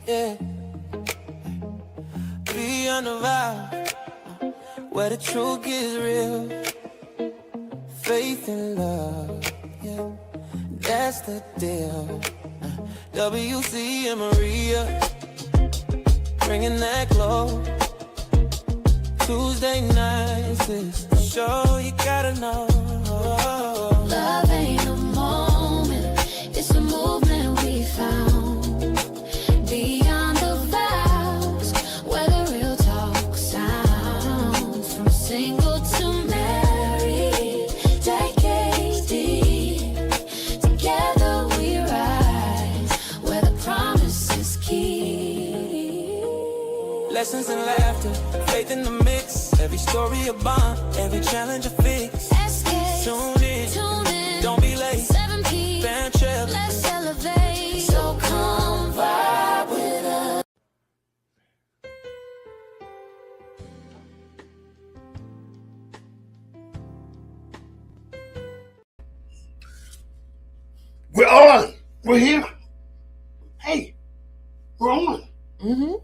yeah. Beyond the vow, where the truth gets real. Faith and love, yeah, that's the deal. WC and Maria, bringing that glow. Tuesday nights is the show you gotta know. Love ain't a moment, it's a movement we found. Beyond the vows, where the real talk sounds. From single to married, decades deep. Together we rise, where the promise is key. Lessons and laughter, faith in the mix. Every story a bond, every challenge a fix. SKST, Tune in, don't be late. 7 p.m. Fan trail. Let's elevate. So come vibe with us. We're on. We're here. Hey, we're on. Mm-hmm.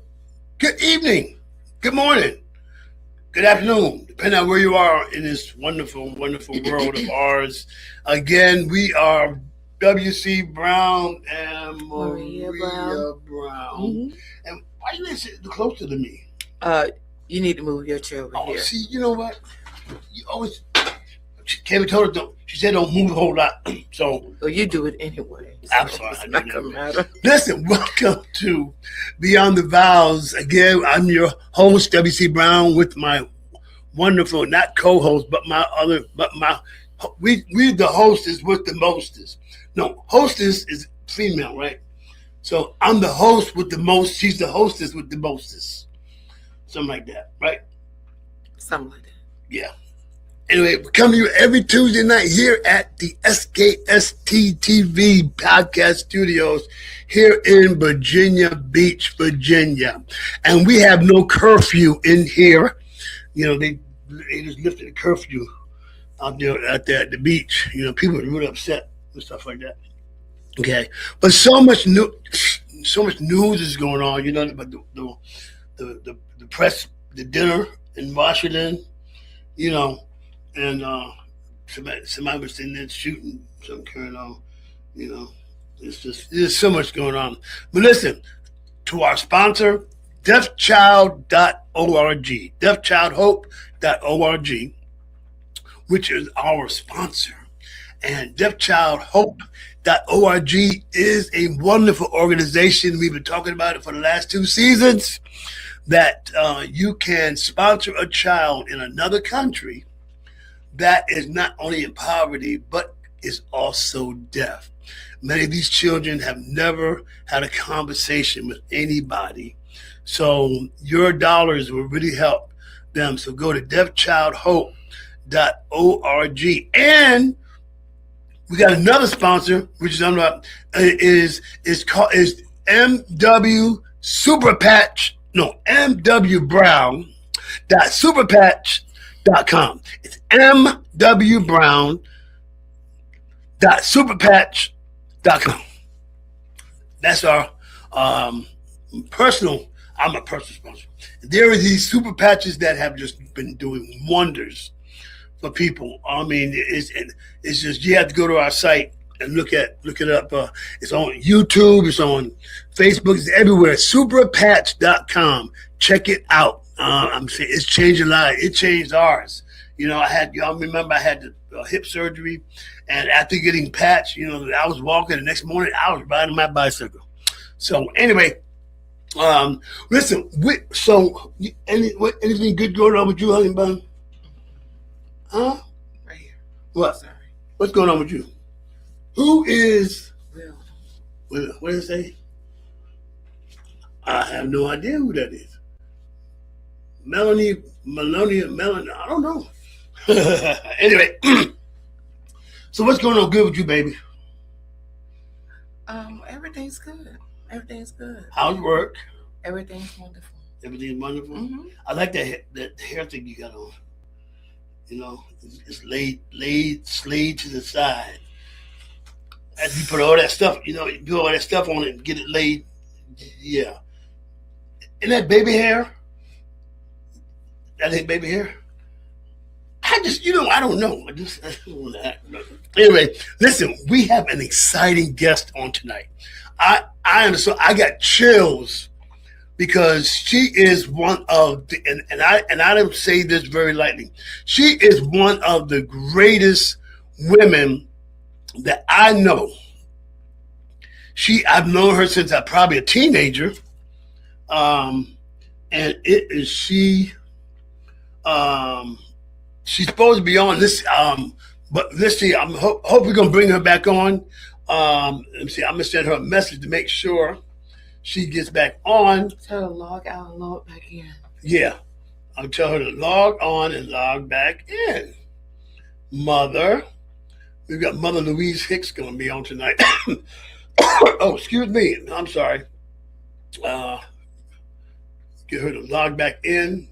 Good evening. Good morning. Good afternoon, depending on where you are in this wonderful, wonderful world of ours. Again, we are W.C. Brown and Maria Brown. Mm-hmm. And why you didn't sit closer to me? You need to move your chair over here. See, you know what? You always, Kevin told her, she said don't move a whole lot. So, Well, you do it anyway. So I'm sorry. It's not gonna matter. Listen, welcome to Beyond the Vows. Again, I'm your host, W.C. Brown, with my wonderful, not co-host, but we the hostess with the mostest. No, hostess is female, right? So I'm the host with the most, she's the hostess with the mostest. Something like that, right? Something like that. Yeah. Anyway, we come to you every Tuesday night here at the SKST TV podcast studios here in Virginia Beach, Virginia. And we have no curfew in here. You know, they just lifted the curfew out there at the beach. You know, people are really upset and stuff like that. Okay. But so much news is going on, you know, about the press, the dinner in Washington, you know. And somebody was in there shooting, something carrying on, you know. There's so much going on. But listen, to our sponsor, deafchild.org, deafchildhope.org, which is our sponsor. And deafchildhope.org is a wonderful organization. We've been talking about it for the last 2 seasons, that you can sponsor a child in another country that is not only in poverty, but is also deaf. Many of these children have never had a conversation with anybody. So your dollars will really help them. So go to deafchildhope.org. And we got another sponsor, which is MW Superpatch. No, MW Brown.superpatch.com. It's mwbrown.superpatch.com. That's our personal sponsor. There are these super patches that have just been doing wonders for people. I mean, it's just, you have to go to our site and look it up. It's on YouTube, it's on Facebook, it's everywhere. Superpatch.com. Check it out. I'm saying it's changing lives. It changed ours. You know, y'all remember I had the hip surgery, and after getting patched, you know, I was walking the next morning, I was riding my bicycle. So anyway, listen, anything good going on with you, honey bun? Huh? Right here. What? Sorry. What's going on with you? Who is Will. what did it say? I have no idea who that is. Melanie, I don't know. Anyway, so what's going on good with you, baby? Everything's good. Everything's good. How's work? Everything's wonderful. Everything's wonderful. Mm-hmm. I like that hair thing you got on. You know, it's slayed to the side. As you put all that stuff, you know, you put all that stuff on it and get it laid. Yeah. And that baby hair, that ain't baby hair. I just, I don't know. Anyway, listen, we have an exciting guest on tonight. I understand. I got chills because she is one of the, and I don't say this very lightly. She is one of the greatest women that I know. I've known her since I probably a teenager, and it is she. She's supposed to be on this, but let's see. I'm hope we're gonna bring her back on. Let me see. I'm gonna send her a message to make sure she gets back on. Tell her to log out and log back in. Yeah, I'll tell her to log on and log back in. Mother, we've got Mother Louise Hicks gonna be on tonight. Oh, excuse me. I'm sorry. Get her to log back in,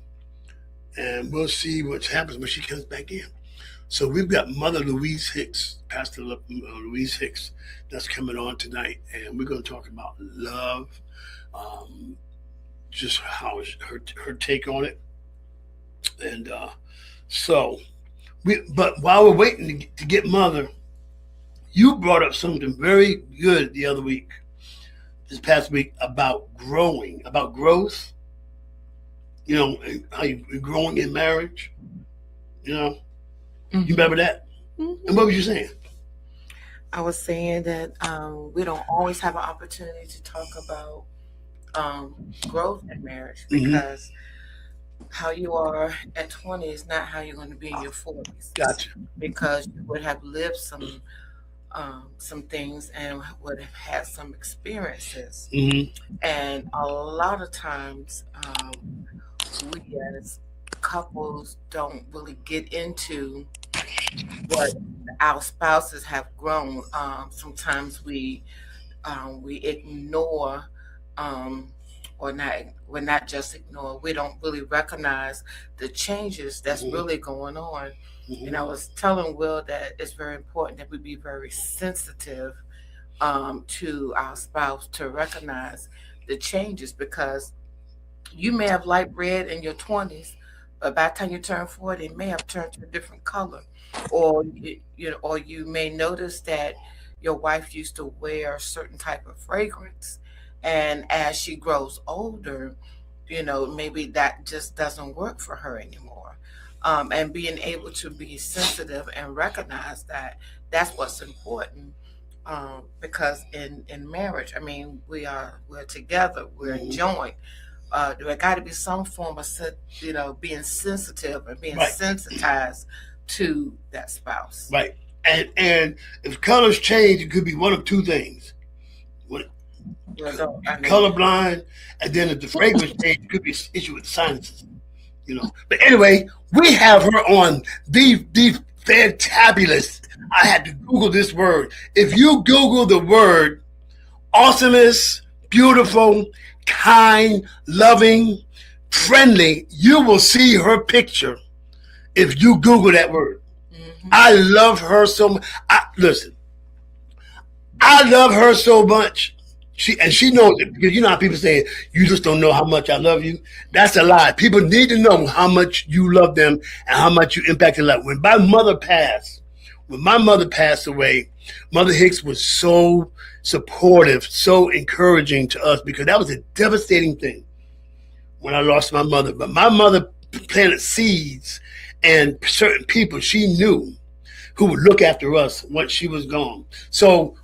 and we'll see what happens when she comes back in. So we've got Mother Louise Hicks, Pastor Louise Hicks, that's coming on tonight, and we're going to talk about love, just how her take on it, and but while we're waiting to get Mother, you brought up something very good the other week, this past week, about growth. And how you're growing in marriage. You remember that? Mm-hmm. And what was you saying? I was saying that we don't always have an opportunity to talk about growth in marriage, because how you are at 20 is not how you're going to be in your 40s. Gotcha. Because you would have lived some things and would have had some experiences. Mm-hmm. And a lot of times, we as couples don't really get into what our spouses have grown. Sometimes we ignore, or not just ignore. We don't really recognize the changes that's really going on. Mm-hmm. And I was telling Will that it's very important that we be very sensitive to our spouse, to recognize the changes, because you may have light red in your 20s, but by the time you turn 40, it may have turned to a different color. Or you may notice that your wife used to wear a certain type of fragrance, and as she grows older, maybe that just doesn't work for her anymore. And being able to be sensitive and recognize that, that's what's important. Because in marriage, I mean, we're together, we're joined. There got to be some form of, being sensitive and being sensitized to that spouse. Right. And if colors change, it could be one of two things. Colorblind, and then if the fragrance change, it could be an issue with sinuses. But anyway, we have her on the fantabulous. I had to Google this word. If you Google the word awesomeness, beautiful, kind, loving, friendly, you will see her picture if you Google that word. Mm-hmm. I love her so much. Listen, I love her so much. She knows it, because how people say, you just don't know how much I love you. That's a lie. People need to know how much you love them and how much you impacted life. When my mother passed away, Mother Hicks was so supportive, so encouraging to us, because that was a devastating thing when I lost my mother. But my mother planted seeds, and certain people she knew who would look after us once she was gone. So,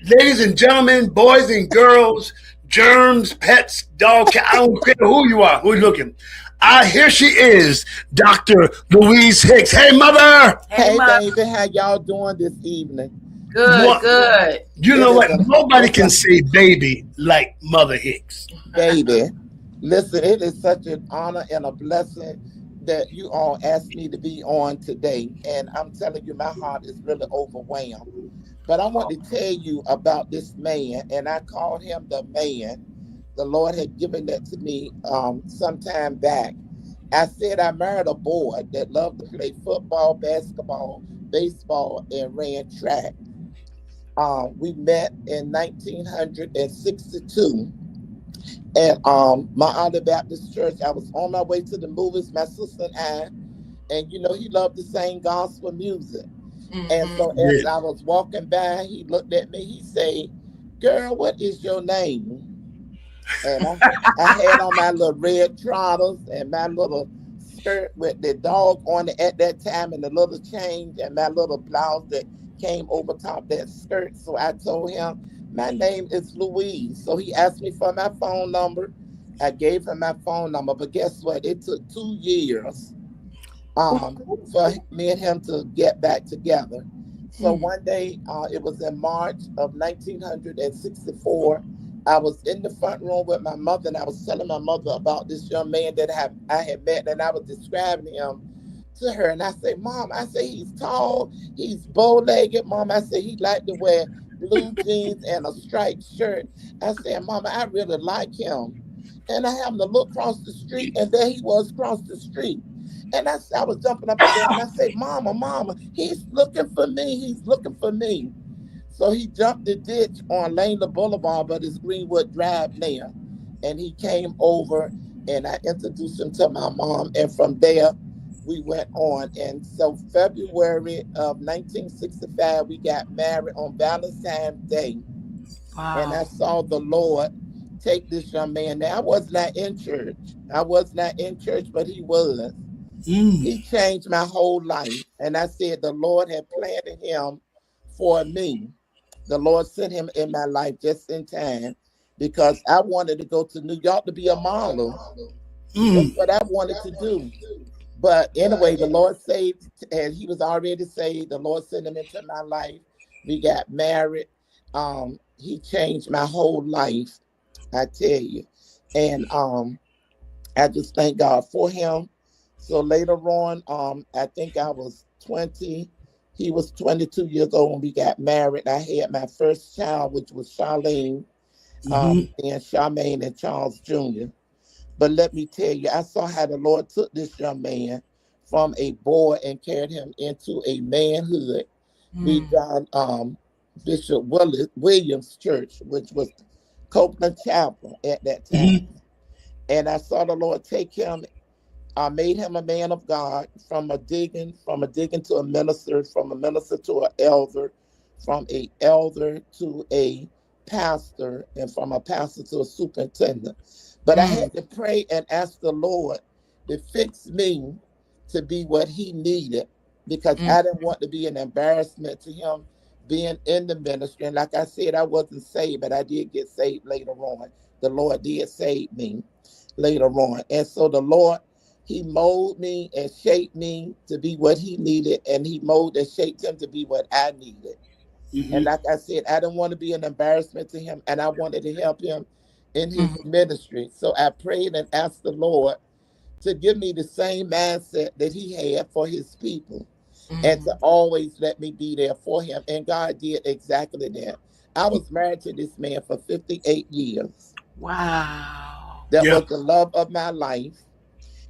ladies and gentlemen, boys and girls, germs, pets, dog, cat, I don't care who you are, who's looking. Here she is, Dr. Louise Hicks. Hey, Mother. Hey, baby, how y'all doing this evening? Good. You know what? Nobody can say baby like Mother Hicks. Baby, listen, it is such an honor and a blessing that you all asked me to be on today. And I'm telling you, my heart is really overwhelmed. But I want to tell you about this man, and I called him the man. The Lord had given that to me some time back. I said I married a boy that loved to play football, basketball, baseball, and ran track. We met in 1962, And my Other Baptist church, I was on my way to the movies, my sister and I, and you know, he loved to sing gospel music. And so as Yeah. I was walking by, he looked at me, he said, "Girl, what is your name?" And I had on my little red trousers and my little skirt with the dog on it at that time and the little change and my little blouse that came over top that skirt. So I told him, "My name is Louise." So he asked me for my phone number. I gave him my phone number, but guess what? It took 2 years for me and him to get back together. So one day, it was in March of 1964. I was in the front room with my mother, and I was telling my mother about this young man that I had met, and I was describing him to her. And I said, "Mom," I said, "he's tall, he's bow-legged." Mom, I said, "He liked to wear blue jeans and a striped shirt." I said, "Mama, I really like him." And I happened to look across the street, and there he was across the street. And I was jumping up and down. And I said, "Mama, Mama, he's looking for me. He's looking for me." So he jumped the ditch on Langley Boulevard, but it's Greenwood Drive now. And he came over, and I introduced him to my mom. And from there, we went on. And so February of 1965, we got married on Valentine's Day. And I Wow. saw the Lord take this young man. Now, I was not in church. I was not in church, but he was. He changed my whole life. And I said the Lord had planted him for me. The Lord sent him in my life just in time because I wanted to go to New York to be a model. That's what I wanted to do. But anyway, the Lord saved, and he was already saved. The Lord sent him into my life. We got married. He changed my whole life, I tell you. And I just thank God for him. So later on, I think I was 20. He was 22 years old when we got married. I had my first child, which was Charlene, and Charmaine and Charles Jr. But let me tell you, I saw how the Lord took this young man from a boy and carried him into a manhood. We done Bishop Williams Church, which was Copeland Chapel at that time. And I saw the Lord take him. I made him a man of God from a digging to a minister, from a minister to an elder, from a elder to a pastor, and from a pastor to a superintendent. But I had to pray and ask the Lord to fix me to be what he needed because I didn't want to be an embarrassment to him being in the ministry. And like I said, I wasn't saved, but I did get saved later on. The Lord did save me later on. And so the Lord, he molded me and shaped me to be what he needed, and he molded and shaped him to be what I needed. And like I said, I didn't want to be an embarrassment to him, and I wanted to help him in his ministry. So I prayed and asked the Lord to give me the same mindset that he had for his people and to always let me be there for him. And God did exactly that. I was married to this man for 58 years. Wow. That was the love of my life.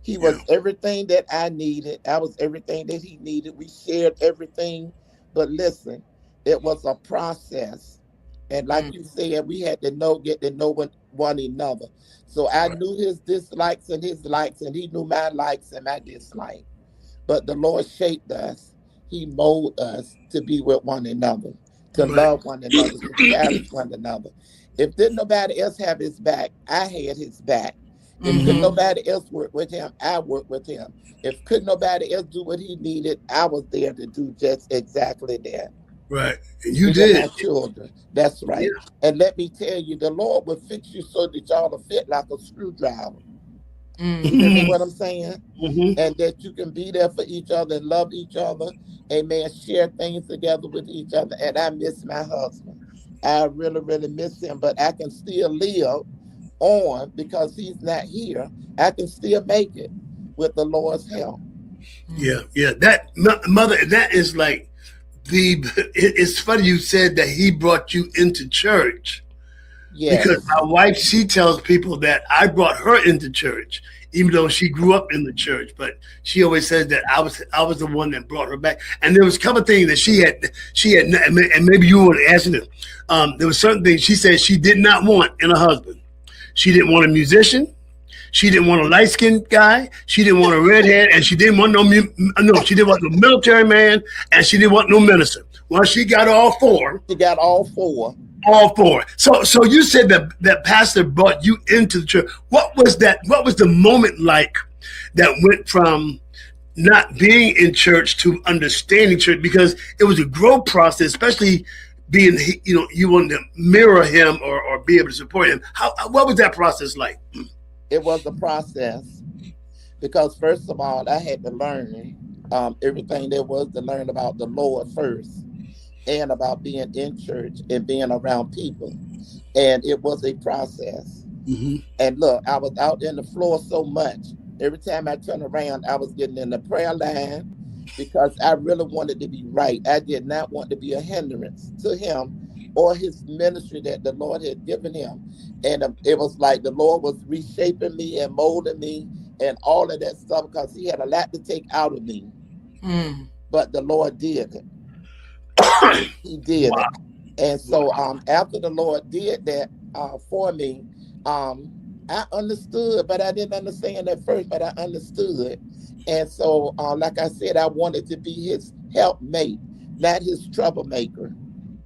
He was Yeah. everything that I needed. I was everything that he needed. We shared everything. But listen, it was a process. And like you said, we had to get to know one another. So I knew his dislikes and his likes, and he knew my likes and my dislikes. But the Lord shaped us. He molded us to be with one another, to Right. love one another, to cherish one another. If didn't nobody else have his back, I had his back. If could nobody else work with him, I worked with him. If could nobody else do what he needed, I was there to do just exactly that. Right. And you Even did. my children. That's Yeah. right. And let me tell you, the Lord will fix you so that y'all will fit like a screwdriver. You hear me what I'm saying? And that you can be there for each other and love each other. Amen. Share things together with each other. And I miss my husband. I really, really miss him. But I can still live on because he's not here. I can still make it with the Lord's help. Yeah. Yeah. That mother, that is like it's funny you said that he brought you into church because Yes. my wife, she tells people that I brought her into church, even though she grew up in the church. But she always says that I was the one that brought her back. And there was a couple of things that she had, and maybe you would answer this. There was certain things she said she did not want in a husband. She didn't want a musician. She didn't want a light-skinned guy. She didn't want a redhead, and she didn't want she didn't want no military man, and she didn't want no minister. Well, she got all four. She got all four. All four. So you said that pastor brought you into the church. What was that? What was the moment like that went from not being in church to understanding church? Because it was a growth process, especially being, you wanted to mirror him or be able to support him. What was that process like? It was a process because, first of all, I had to learn everything there was to learn about the Lord first, and about being in church and being around people. And it was a process. Mm-hmm. And look, I was out in the floor so much. Every time I turned around, I was getting in the prayer line because I really wanted to be right. I did not want to be a hindrance to him or his ministry that the Lord had given him. And it was like the Lord was reshaping me and molding me and all of that stuff because he had a lot to take out of me. But the Lord did it. He did Wow. it. And so after the Lord did that for me, I understood, but I didn't understand at first, but I understood. And so, like I said, I wanted to be his helpmate, not his troublemaker.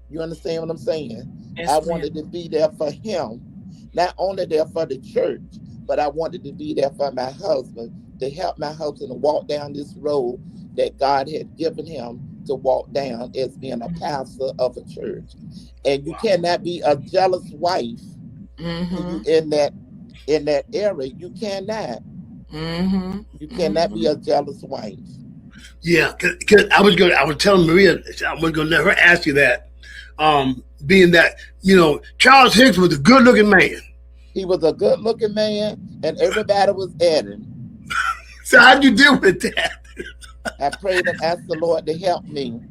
You understand what I'm saying? Yes, I ma'am. wanted to be there for him, not only there for the church, but I wanted to be there for my husband, to help my husband to walk down this road that God had given him to walk down as being a pastor of a church. And you cannot be a jealous wife in that area. You cannot. You cannot be a jealous wife. Yeah, because I was telling Maria, I was going to let her ask you that. Being that, Charles Hicks was a good-looking man. He was a good-looking man, and everybody was at him. So how'd you deal with that? I prayed and asked the Lord to help me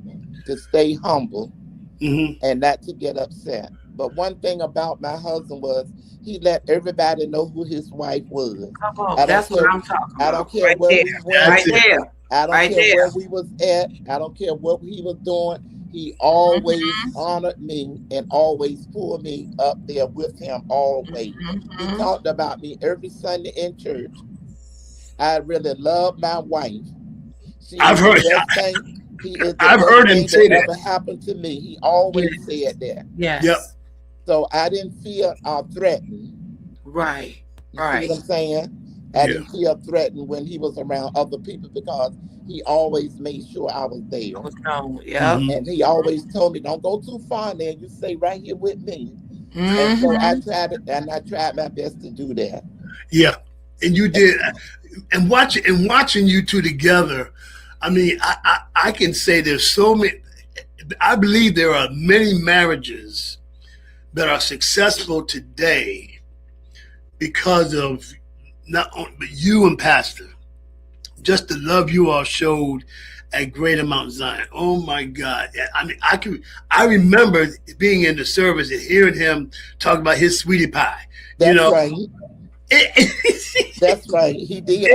to stay humble and not to get upset. But one thing about my husband was he let everybody know who his wife was. Come on, that's what I'm talking about. I don't care right where there. we went. Right there. I don't Right care there. where we was at. I don't care what he was doing. He always honored me and always pulled me up there with him always. He talked about me every Sunday in church. I really love my wife. I've heard him say that. Ever happened to me. He always said that. Yes. Yep. So I didn't feel threatened. Right. You see what I'm saying? I didn't feel threatened when he was around other people because he always made sure I was there. I was known. Yeah. And he always told me, don't go too far there. You stay right here with me. And so I tried it, and I tried my best to do that. Yeah. And you did. And watching you two together, I mean, I can say there's so many. I believe there are many marriages that are successful today because of not only but you and Pastor, just the love you all showed at Greater Mount Zion. Oh my God! I mean, I remember being in the service and hearing him talk about his sweetie pie. That's right. That's right. He did.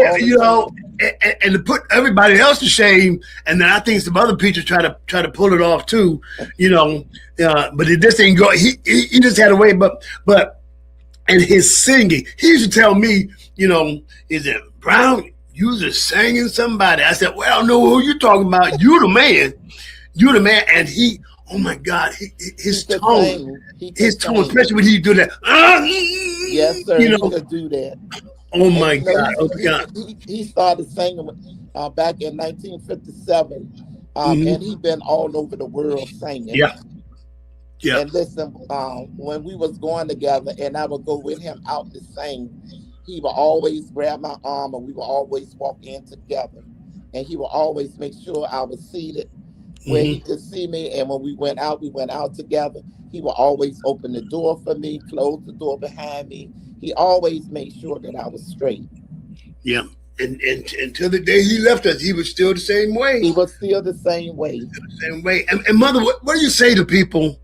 And to put everybody else to shame, and then I think some other preachers try to pull it off too, but it just ain't go. He just had a way, but and his singing, he used to tell me, is it Brown? You just singing somebody. I said, well, I don't know who you talking about. You the man, and he. Oh my God, his tone, especially when he do that. Yes, sir. He could do that. Oh my God! Oh God! He started singing back in 1957, and he's been all over the world singing. Yeah. And listen, when we was going together, and I would go with him out to sing, he would always grab my arm, and we would always walk in together, and he would always make sure I was seated where he could see me. And when we went out together. He would always open the door for me, close the door behind me. He always made sure that I was straight. Yeah. And until the day he left us, he was still the same way. He was still the same way. Same way. And Mother, what do you say to people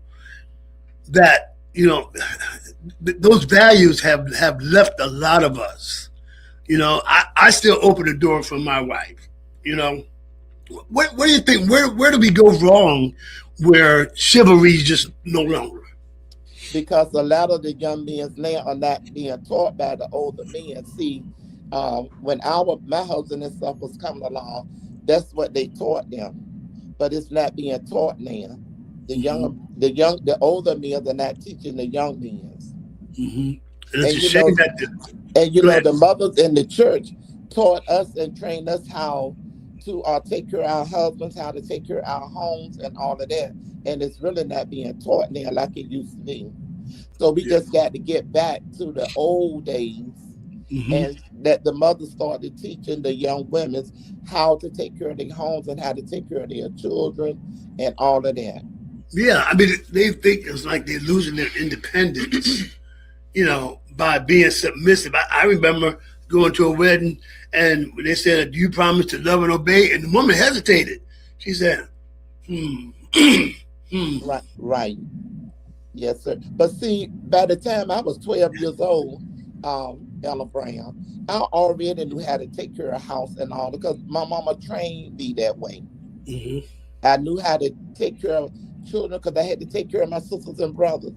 that, those values have left a lot of us? I still open the door for my wife, What do you think? Where do we go wrong where chivalry is just no longer? because a lot of the young men now are not being taught by the older men. See, when my husband and stuff was coming along, that's what they taught them, but it's not being taught now. The older men are not teaching the young men. Mm-hmm. And it's And a you shame know, that go ahead. the mothers in the church taught us and trained us how to take care of our husbands, how to take care of our homes, and all of that. And it's really not being taught now like it used to be. So we Yeah. just got to get back to the old days, Mm-hmm. and that the mothers started teaching the young women how to take care of their homes and how to take care of their children and all of that. Yeah, I mean, they think it's like they're losing their independence, by being submissive. I remember going to a wedding and they said, "Do you promise to love and obey?" And the woman hesitated. She said, "Hmm, hmm." Right, right. Yes, sir. But see, by the time I was 12 years old, Ella Brown, I already knew how to take care of house and all because my mama trained me that way. Mm-hmm. I knew how to take care of children because I had to take care of my sisters and brothers.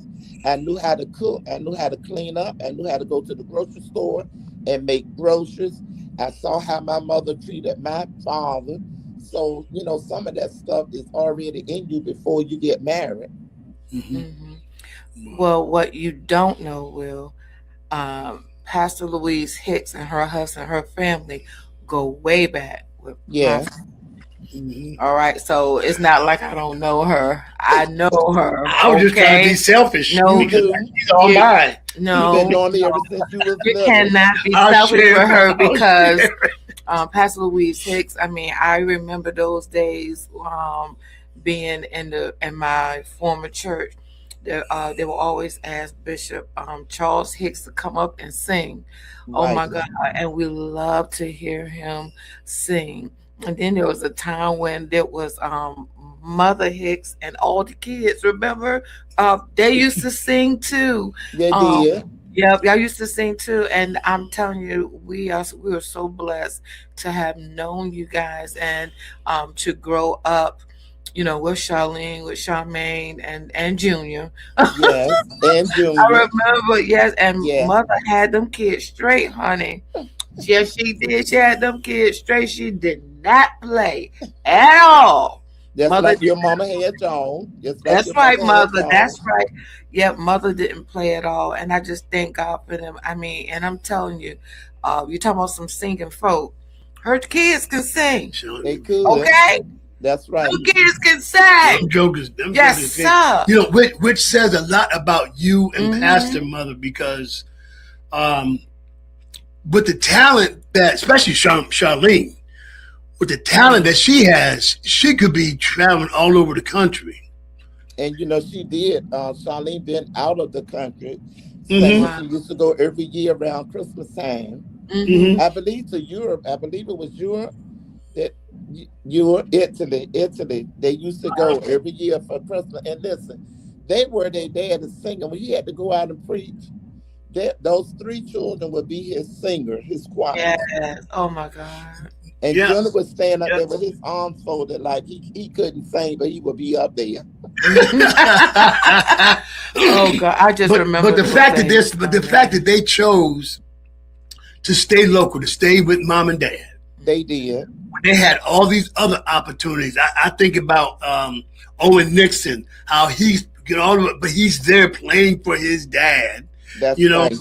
I knew how to cook. I knew how to clean up. I knew how to go to the grocery store and make groceries. I saw how my mother treated my father. So, some of that stuff is already in you before you get married. Mm-hmm. Well, what you don't know, Will, Pastor Louise Hicks and her husband, her family go way back with my. Yes. Mm-hmm. All right, so it's not like I don't know her. I know her. I was just trying to be Okay, selfish no, because do. she's all you, mine. You've been no, knowing me ever since you was you little. cannot be I'll selfish share. with her I'll because share. Pastor Louise Hicks. I mean, I remember those days being in my former church. They will always ask Bishop Charles Hicks to come up and sing. Oh Right. my God! And we love to hear him sing. And then there was a time when there was Mother Hicks and all the kids. Remember, they used to sing too. They Um, did. Yep, y'all used to sing too, and I'm telling you, we were so blessed to have known you guys and to grow up, with Charlene, with Charmaine, and Junior. Yes. And I Junior. remember, yes, and Yes. Mother had them kids straight, honey. Yes, she did. She had them kids straight. She did not play at all. Just Mother like did. your mama had John. Just like That's your right, mother had Mother. John. That's right. Yeah, Mother didn't play at all, and I just thank God for them. I mean, and I'm telling you, you talking about some singing folk. Her kids can sing, They could. okay? That's right. Them kids can Them sing. jokers, them Yes, jokers. sir. Which says a lot about you and Mm-hmm. Pastor Mother because um, with the talent that, especially Charlene, with the talent that she has, she could be traveling all over the country. And she did. Charlene been out of the country singing. Mm-hmm. Wow. She used to go every year around Christmas time. Mm-hmm. Mm-hmm. I believe to Europe. I believe it was Europe that Europe, Italy. They used to go every year for Christmas. And listen, they were their dad is singing. When he had to go out and preach, those three children would be his singer, his choir. Yes. Oh my God. And Yeah. Junior would stand up Yeah. there with his arms folded like he couldn't sing, but he would be up there. Oh God, I just remember but the those fact that days. they chose to stay local, to stay with mom and dad, They did. when they had all these other opportunities. I think about Owen Nixon, how he's but he's there playing for his dad, That's you know, right.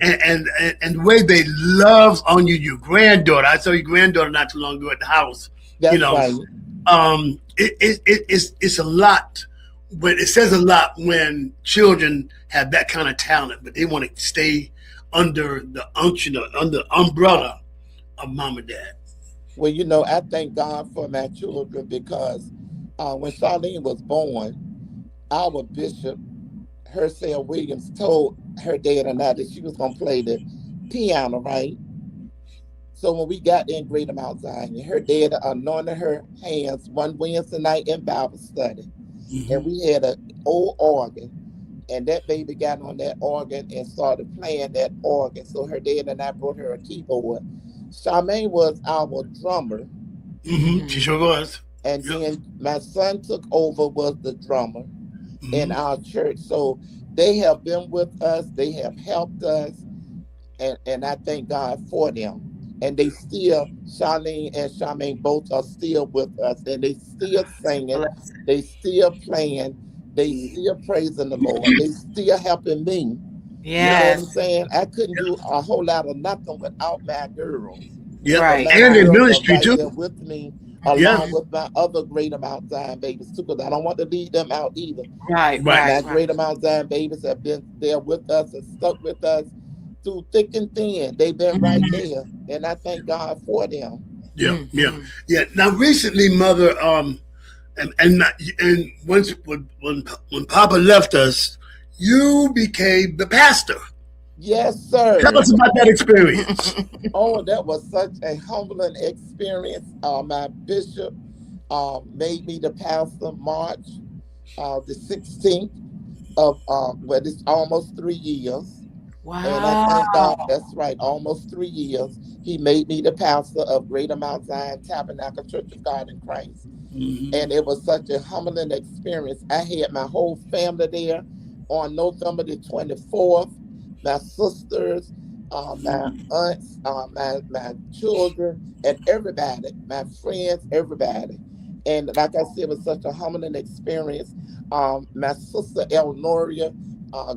and the way they love on you, your granddaughter. I saw your granddaughter not too long ago at the house. That's right. It's a lot, but it says a lot when children have that kind of talent, but they want to stay under the unction, under the umbrella of mom and dad. Well, I thank God for my children because when Charlene was born, our bishop, Hercel Williams, told her dad and I that she was going to play the piano, right? So when we got there in Greater Mount Zion, her dad anointed her hands one Wednesday night in Bible study. Mm-hmm. And we had an old organ. And that baby got on that organ and started playing that organ. So her dad and I brought her a keyboard. Charmaine was our drummer. Mm-hmm. She sure was. And Yep. then my son took over, was the drummer in Mm-hmm. our church. So they have been with us. They have helped us, and I thank God for them. And they still, Charlene and Charmaine both are still with us, and they still singing, Blessing. they still playing, they still praising the Lord, they still helping me. You know what I'm Yes. saying? I couldn't do a whole lot of nothing without my girls. Yep. But Right. my And in Right. girls are ministry right too. there with me, Yeah. along Hmm. with my other Great Amount Zion babies too, because I don't want to leave them out either. Right. Right. Right. My Right. Great Amount Zion babies have been there with us and stuck with us through thick and thin. They've been right Hmm. there, and I thank God for them. Yeah. Yeah. Hmm. Yeah. Now, recently, Mother, and once when Papa left us, you became the pastor. Yes, Tell sir. us about that experience. Oh, that was such a humbling experience. My bishop made me the pastor March the 16th of well, it's almost 3 years. And I thank God, Wow. that's right, almost 3 years. He made me the pastor of Greater Mount Zion Tabernacle Church of God in Christ. And it was such a humbling experience. I had my whole family there on November the 24th, my sisters, my aunts, my children, and everybody, my friends, everybody. And like I said, it was such a humbling experience. My sister Elnoria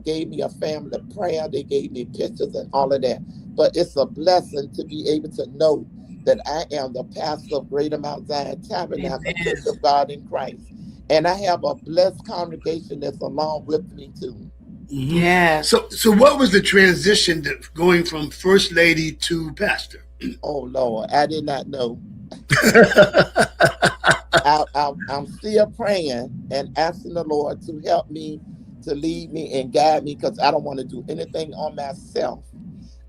gave me a family prayer. They gave me pictures and all of that. But it's a blessing to be able to know that I am the pastor of Greater Mount Zion Tabernacle Amen. Church of God in Christ. And I have a blessed congregation that's along with me too. Hmm. Yes. So what was the transition going from first lady to pastor? Oh Lord, I did not know. I'm still praying and asking the Lord to help me, to lead me and guide me, because I don't want to do anything on myself.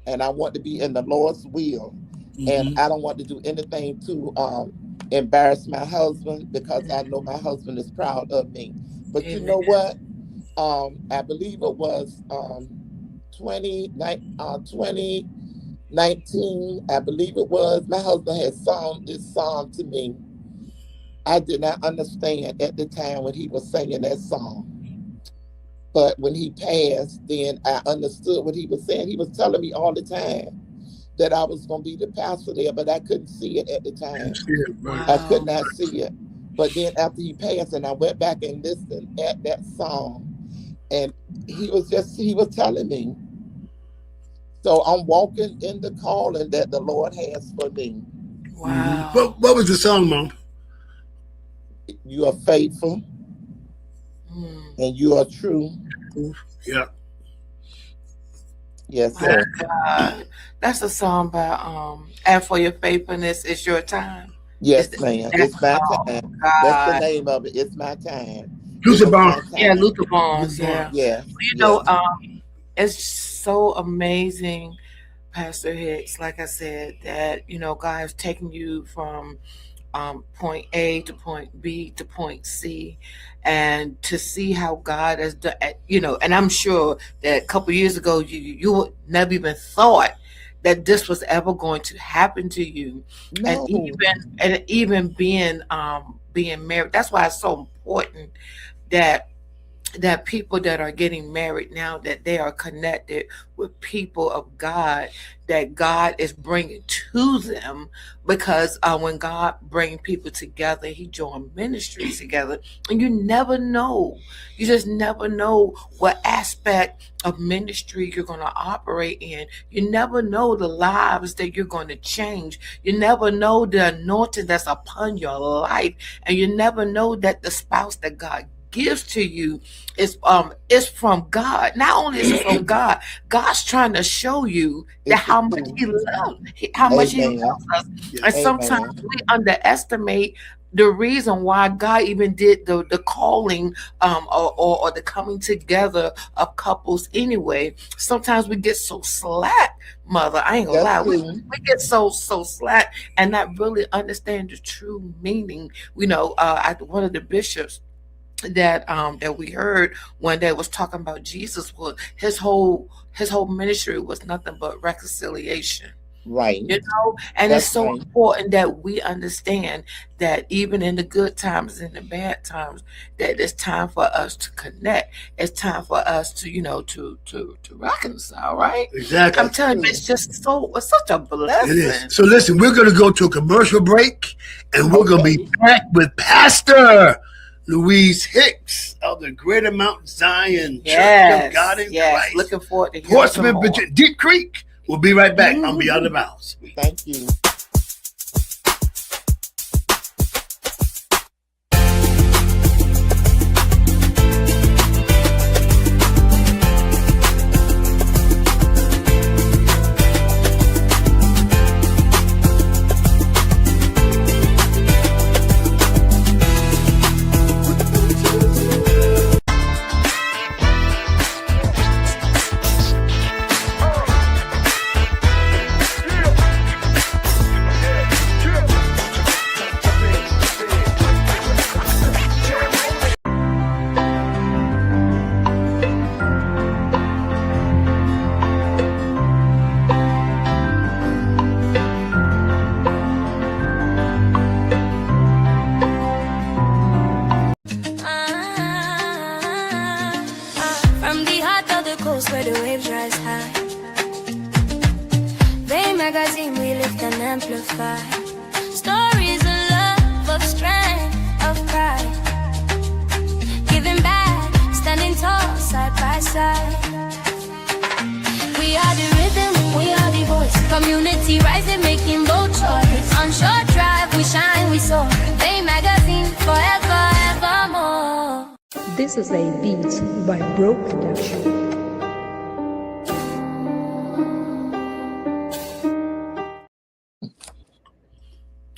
And I want to be in the Lord's will. And Hmm. I don't want to do anything to embarrass my husband, because I know my husband is proud of me. But you Amen. know what? I believe it was 2019, I believe it was. My husband had sung this song to me. I did not understand at the time when he was singing that song. But when he passed, then I understood what he was saying. He was telling me all the time that I was going to be the pastor there, but I couldn't see it at the time. Right. I could Wow. not see it. But then after he passed, and I went back and listened at that song, and he was telling me. So I'm walking in the calling that the Lord has for me. Hmm. Wow. What was the song, Mom? You are faithful Mm. and you are true. Yeah. Yes, My sir. God. That's a song by and for your faithfulness is your time. Is Yes, man. that It's my oh time. That's the God. name of it. It's my time. It Lucifer was Barnes. my Yeah, time. Luther Lucifer Barnes, yeah. Barnes. Yes, You know, yes. it's so amazing, Pastor Hicks, like I said, that God has taken you from point A to point B to point C, and to see how God has done, and I'm sure that a couple years ago you would never even thought that this was ever going to happen to you, and No. even being married. That's why it's so important that people that are getting married now, that they are connected with people of God, that God is bringing to them, because when God brings people together, he joins ministries together, and you just never know what aspect of ministry you're going to operate in. You never know the lives that you're going to change. You never know the anointing that's upon your life, and you never know that the spouse that God gives to you is from God. Not only is it from God, God's trying to show you that It's the how much truth. how much he Amen. loves us. Yeah. And sometimes Amen. we underestimate the reason why God even did the calling, or the coming together of couples anyway. Sometimes we get so slack, mother. I ain't gonna That's lie. true. We get so slack and not really understand the true meaning. One of the bishops that we heard one day was talking about Jesus. Was his whole ministry was nothing but reconciliation. Right. You know, and it's That's so right. important that we understand that even in the good times and the bad times, that it's time for us to connect. It's time for us to, to reconcile, right? Exactly. I'm That's telling you, true. it's such a It is. blessing. So listen, we're going to go to a commercial break, and we're going to be Okay. back with Pastor Louise Hicks of the Greater Mount Zion Church of God Yes, in yes. Christ, Looking forward to hearing some Portsmouth, more. Virginia, Deep Creek. We'll be right back on Beyond the Vows. Thank you. From the heart of the coast where the waves rise high, Bay magazine we lift and amplify. Stories of love, of strength, of pride. Giving back, standing tall side by side. We are the rhythm, we are the voice. Community rising, making bold choice. On short drive, we shine, we soar. Bay magazine, forever, evermore. This is a beat by Bro Production.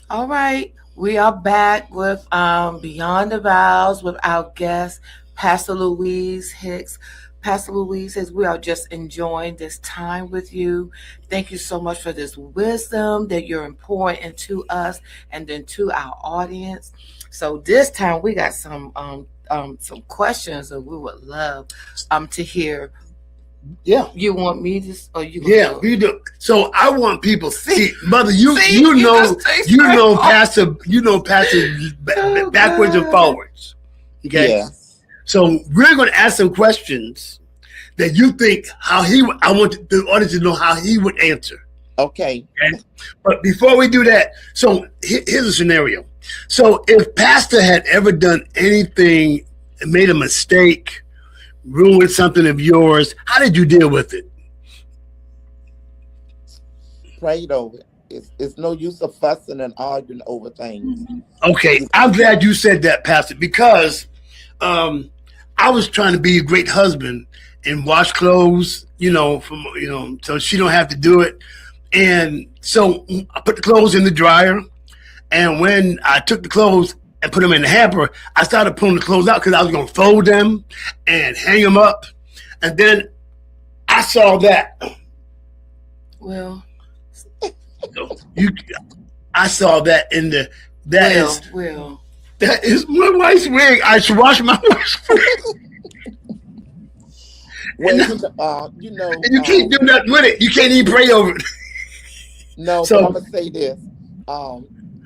All right, we are back with Beyond the Vows with our guest, Pastor Louise Hicks. Pastor Louise says we are just enjoying this time with you. Thank you so much for this wisdom that you're pouring into us and then to our audience. So this time we got some questions that we would love to hear. Yeah. You want me to, or you? Yeah, do we do. So I want people see, mother. You See, you you know just say you straight know off. Pastor Oh, backwards and God. forwards. Okay. Yes. So we're going to ask some questions that you think how he. I want the audience to know how he would answer. Okay. Okay. But before we do that, so here's a scenario. So if Pastor had ever done anything, made a mistake, ruined something of yours, how did you deal with it? Prayed over it. It's no use of fussing and arguing over things. Okay, I'm glad you said that, Pastor, because I was trying to be a great husband and wash clothes, so she don't have to do it. And so I put the clothes in the dryer, and when I took the clothes and put them in the hamper, I started pulling the clothes out because I was going to fold them and hang them up. And then I saw that. Well, I saw that in the well. that is my wife's wig. I should wash my wife's wig. Well, And you can't do nothing with it. You can't even pray over it. No, So- but I'm gonna say this.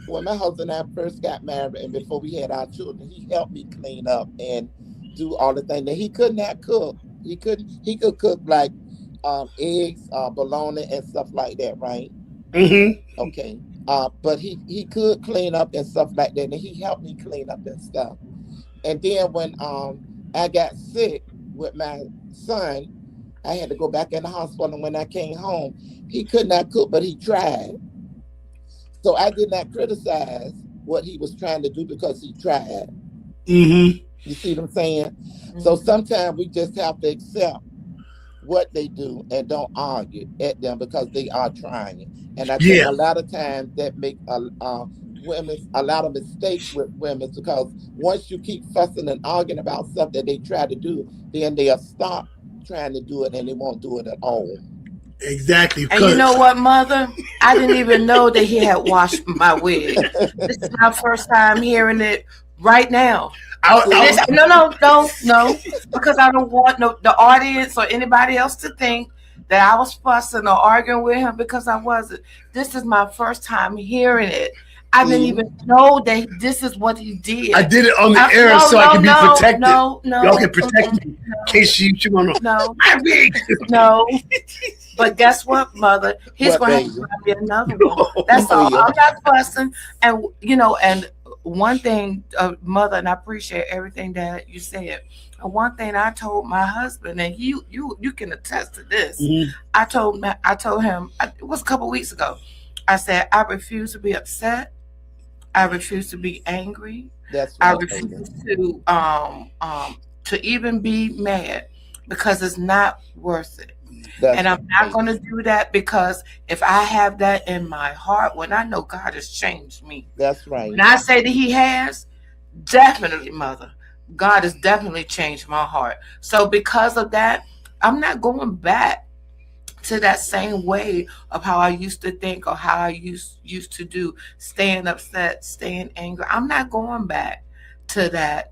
When my husband and I first got married, and before we had our children, he helped me clean up and do all the things that he could not cook. He could cook like eggs, bologna, and stuff like that, right? Mm-hmm. Okay. But he could clean up and stuff like that, and he helped me clean up and stuff. And then when I got sick with my son, I had to go back in the hospital, and when I came home, he could not cook, but he tried. So I did not criticize what he was trying to do because he tried. Mm-hmm. You see what I'm saying? So sometimes we just have to accept what they do and don't argue at them because they are trying. And I think a lot of times that make women a lot of mistakes with women, because once you keep fussing and arguing about stuff that they try to do, then they'll stop trying to do it and they won't do it at all. Exactly. And you know what, Mother? I didn't even know that he had washed my wig. This is my first time hearing it right now. No, because I don't want the audience or anybody else to think that I was fussing or arguing with him, because I wasn't. This is my first time hearing it. I didn't even know that this is what he did. I did it on the air no, so I can be protected. No, Y'all can protect me in case you want to. No, My wig. no. But guess what, Mother? He's What, going to have to find me another one. That's all. I'm not fussing. And, and one thing, Mother, and I appreciate everything that you said. And one thing I told my husband, and you can attest to this. Mm-hmm. I told him, it was a couple weeks ago. I said, I refuse to be upset. I refuse to be angry. That's right. I refuse to even be mad, because it's not worth it. And I'm not going to do that, because if I have that in my heart, when I know God has changed me. That's right. And I say that he has, definitely, Mother, God has definitely changed my heart. So because of that, I'm not going back to that same way of how I used to think, or how I used to do, staying upset, staying angry. I'm not going back to that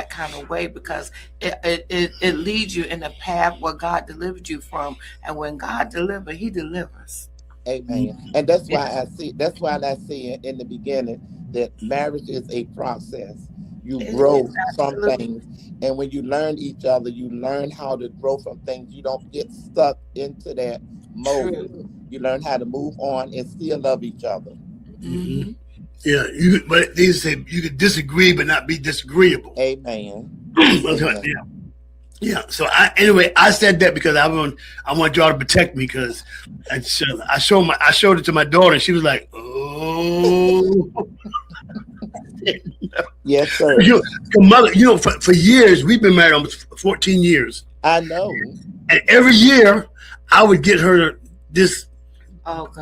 kind of way, because it leads you in a path where God delivered you from. And when God delivers, he delivers. Amen. And that's why I see it in the beginning that marriage is a process. You grow from things. And when you learn each other, you learn how to grow from things. You don't get stuck into that mode. True. You learn how to move on and still love each other. Mm-hmm. Yeah, but they say you can disagree but not be disagreeable. Amen. Amen. Yeah. So I said that because I want y'all to protect me, because I showed it to my daughter, and she was like, "Oh." Yes, sir. Mother, for years, we've been married almost 14 years. I know. And every year, I would get her this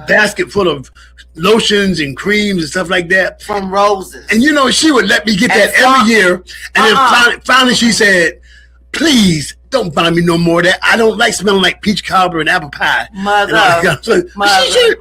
basket full of lotions and creams and stuff like that. From Roses. And she would let me get that every year. And then finally she said, "Please don't buy me no more of that. I don't like smelling like peach cobbler and apple pie." Mother.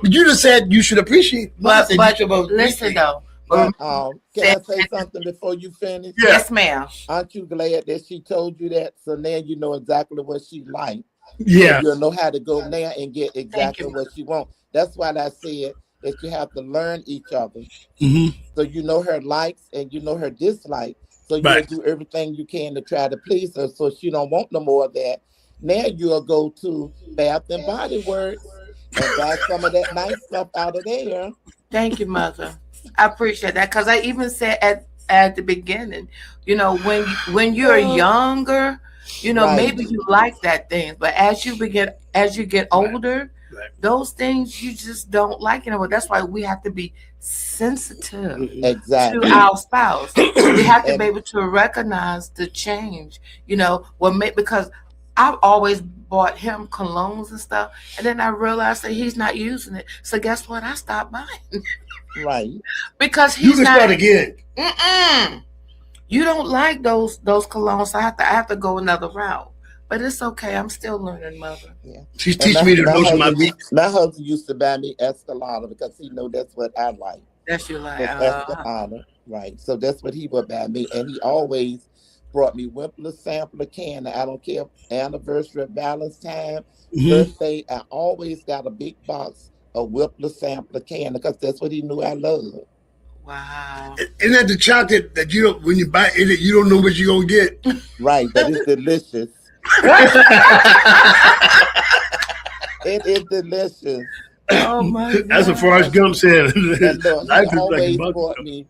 You just said you should appreciate. But listen though. But, can I say something before you finish? Yes, ma'am. Aren't you glad that she told you that? So now you know exactly what she likes. Yeah. So you'll know how to go now and get exactly what she wants. That's why I said that you have to learn each other. Mm-hmm. So you know her likes and you know her dislikes. So you'll do everything you can to try to please her, so she don't want no more of that. Now you'll go to Bath and Body Works and buy some of that nice stuff out of there. Thank you, Mother. I appreciate that, because I even said at the beginning, when you're younger, maybe you like that thing, but as you get older, those things you just don't like anymore. That's why we have to be sensitive to our spouse. We have to be able to recognize the change. Because I've always bought him colognes and stuff, and then I realized that he's not using it. So guess what? I stopped buying. Right. Because he's not. Start again. You don't like those colognes. So I have to go another route. But it's okay. I'm still learning, Mother. Yeah. She's teaching me to notion my week. My husband used to buy me Escalada because he know that's what I like. That's your like. Escalada, right? So that's what he would buy me, and he always brought me Wimpler sampler candy. I don't care, anniversary, Valentine's, birthday. I always got a big box of Wimpler sampler candy because that's what he knew I loved. Wow. Isn't that the chocolate that when you buy it, you don't know what you're going to get? Right, but it's delicious. It is delicious. Oh my God. That's what Forrest Gump said. And look, he always brought me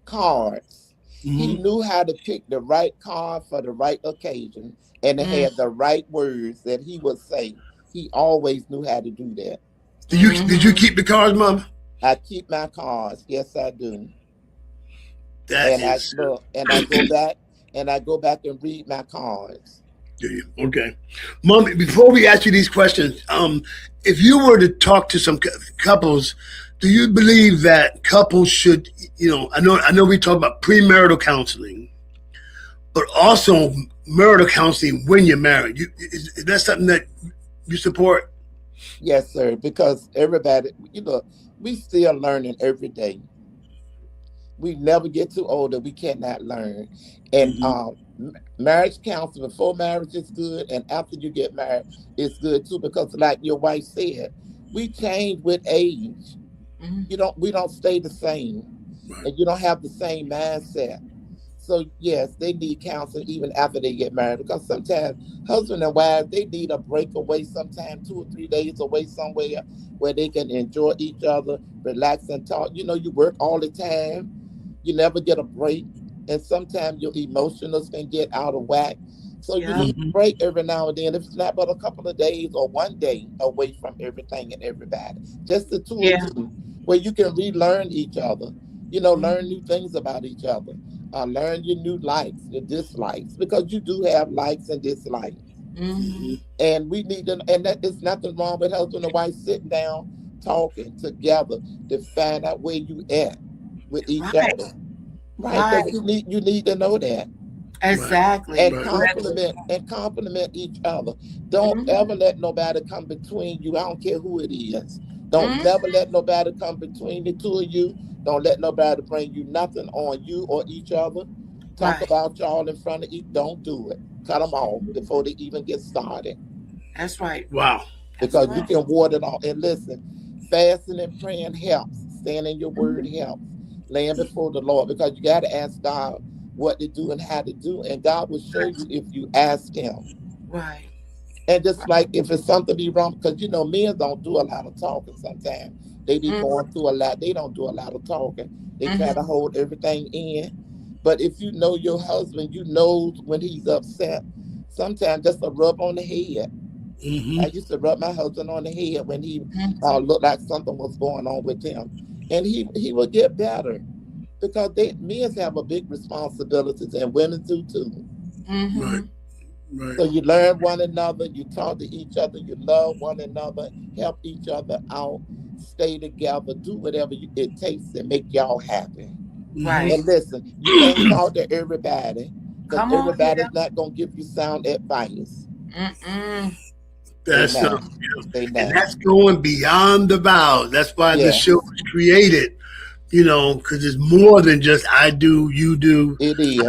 cards. He knew how to pick the right card for the right occasion, and it had the right words that he would say. He always knew how to do that. Did you keep the cards, Mom? I keep my cards. Yes, I do. I go back and read my cards. Okay. Mom, before we ask you these questions, if you were to talk to some couples, do you believe that couples should, I know we talk about premarital counseling, but also marital counseling when you're married. Is that something that you support? Yes, sir, because everybody, we still learning every day. We never get too old that we cannot learn. And marriage counseling before marriage is good, and after you get married, it's good too. Because, like your wife said, we change with age. We don't stay the same, Right. and you don't have the same mindset. So yes, they need counseling even after they get married, because sometimes husband and wives, they need a break away, sometime 2 or 3 days away somewhere where they can enjoy each other, relax and talk. You work all the time, you never get a break, and sometimes your emotions can get out of whack. So you Yeah. need a break every now and then, if it's not but a couple of days or one day away from everything and everybody. Just the two of Yeah. you, where you can relearn each other, learn Mhm. new things about each other. Learn your new likes, your dislikes, because you do have likes and dislikes. Mhm. And we need to, and that is nothing wrong with husband and wife sitting down, talking together to find out where you at with each Right. other. Right, because Right. you need to know that. Right. Exactly. And Right. compliment each other. Don't Mhm. ever let nobody come between you. I don't care who it is. Don't Mhm. never let nobody come between the two of you. Don't let nobody bring you nothing on you or each other. Talk Right. about y'all in front of each. Don't do it. Cut them off before they even get started, That's right. Wow. That's because you right. can ward it off. And listen, fasting and praying helps. Staying in your word helps. Laying before the Lord, because you got to ask God what to do and how to do, and God will show you if you ask Him. Right. And just like if it's something be wrong, because men don't do a lot of talking sometimes. They be Mhm. going through a lot. They don't do a lot of talking. They try to Mhm. hold everything in. But if you know your husband, you know when he's upset. Sometimes just a rub on the head. I Mm-hmm. used to rub my husband on the head when he Mhm. looked like something was going on with him, and he would get better, because men have a big responsibilities and women do too. Right. Mhm. Right. So you learn one another, you talk to each other, you love one another, help each other out, stay together, do whatever it takes to make y'all happy. Mm-hmm. Right. And listen, you can't talk to everybody, because Come on here. everybody's not gonna give you sound advice. Mm-mm. They That's not. They and not. that's going beyond the vows. That's why this show Yes, was created. Because it's more than just I do, you do, it is.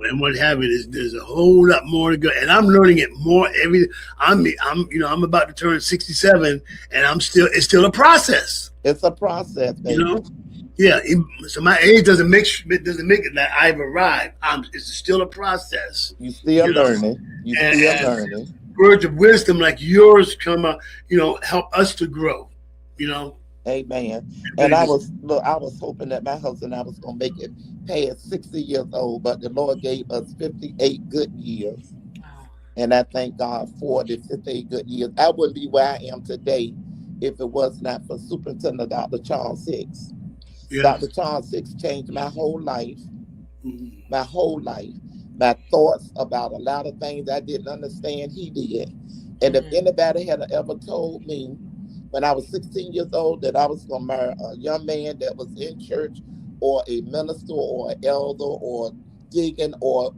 and what have you. There's a whole lot more to go, and I'm learning it more every. I'm about to turn 67, and it's still a process. It's a process, You baby. know, yeah. So my age doesn't make it that I've arrived. It's still a process. You still You know, learning. You still and learning. words of wisdom like yours come up, help us to grow. You know, Amen. it And really I do. was look, I was hoping that my husband and I was gonna make it past 60 years old, but the Lord gave us 58 good years. Oh. And I thank God for the 58 good years. I wouldn't be where I am today if it was not for Superintendent Dr. Charles Hicks. Yeah. Dr. Charles Hicks changed my whole life, Mhm. my whole life. My thoughts about a lot of things I didn't understand, he did. And if Mm. anybody had ever told me when I was 16 years old that I was going to marry a young man that was in church, or a minister or an elder or deacon or